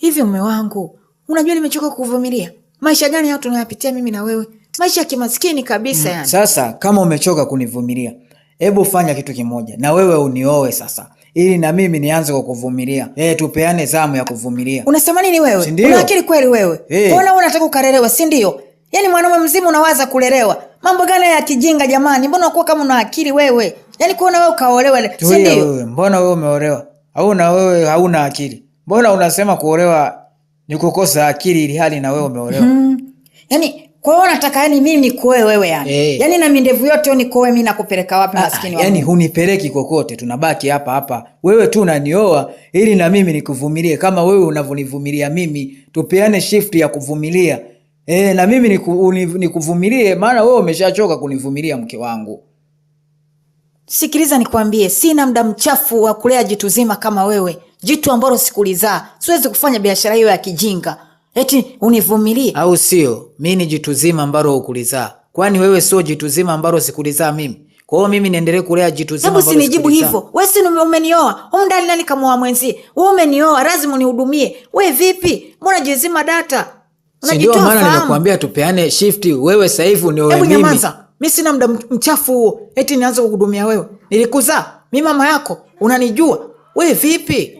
Hivi mume wangu, unajua nimechoka kuvumilia. Maisha gani hao tunayapitia mimi na wewe? Maisha ya kimaskini kabisa yani. Sasa kama umechoka kunivumilia, hebu fanya kitu kimoja. Na wewe unioe sasa, ili na mimi nianze kukuvumilia. Tupeane zamu ya kuvumilia. Unasema nini wewe? Una akili kweli wewe? Mbona unataka ukalelewa, si ndio? Yaani mwanaume mzima unawaza kulelewa. Mambo gani ya kijinga jamani? Mbona unakuwa kama una akili wewe? Yaani kuona wewe ukaolewa, si ndio? Mbona wewe umeolewa? Au na wewe hauna akili? Mbona unasema kuolewa ni kukosa akili ili hali na wewe umeolewa? Yaani kwa hiyo unataka yani mimi nikuoe wewe yani? Yaani na mindevu yote nikuoe mimi nakupeleka wapi maskini wangu? Yaani hunipeleki kokote, tunabaki hapa hapa. Wewe tu unanioa ili na mimi nikuvumilie kama wewe unavonivumilia mimi. Tupeane shift ya kuvumilia. Na mimi nikuvumilie maana wewe umeshachoka kunivumilia mke wangu. Sikiliza nikwambie, sina muda mchafu wa kulea jitu zima kama wewe. Jitu ambalo sikulizaa. Siwezi kufanya biashara hiyo ya kijinga. Eti univumilie. Au sio? Mimi ni jitu zima ambalo ukulizaa. Kwani wewe sio jitu zima ambalo sikulizaa mimi? Kwa hiyo mimi niendelee kulea jitu zima ambalo sikulizaa. Hebu usinijibu hivyo. Wewe si umenioa. Huko ndani nani kama mwenzie? Wewe umenioa, lazima unihudumie. Wewe vipi? Mbona jizima data? Unajitoa maana nimekuambia tupeane shift. Wewe sasa hivi unioe mimi. Hebu nyamaza. Mimi sina muda mchafu huo. Eti nianze kukuhudumia wewe. Nilikuzaa. Mimi mama yako. Unanijua. Wewe vipi?